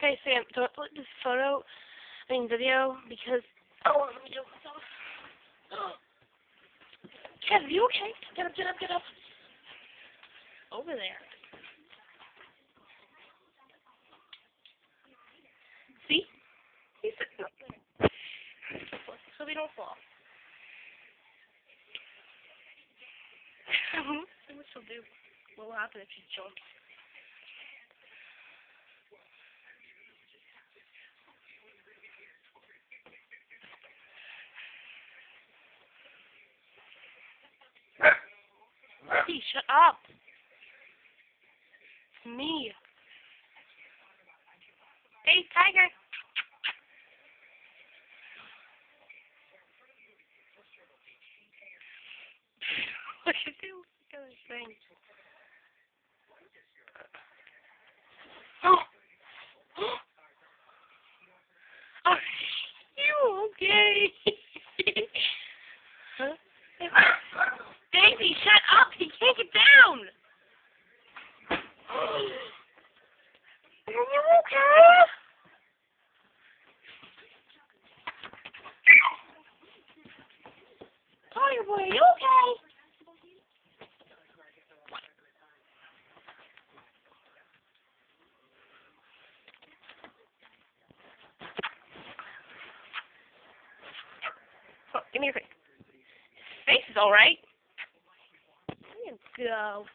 Okay, Sam, don't delete this video, because, let me do it myself. Kev, are you okay? Get up, get up, get up. Over there. See? He's sitting up there. So we don't fall. What she'll do? What will happen if she jumps? Hey, shut up. It's me. Hey, Tiger. What you do? Look at this thing. Are you okay? Huh? Davey, shut up! He can't get down! Are you okay? Tiger boy, are you okay? Oh, give me your face. His face is alright. There you go.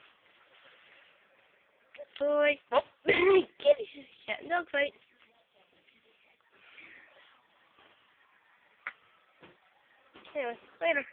Good boy. Oh, kitty. Cat and dog fight. Anyway, later.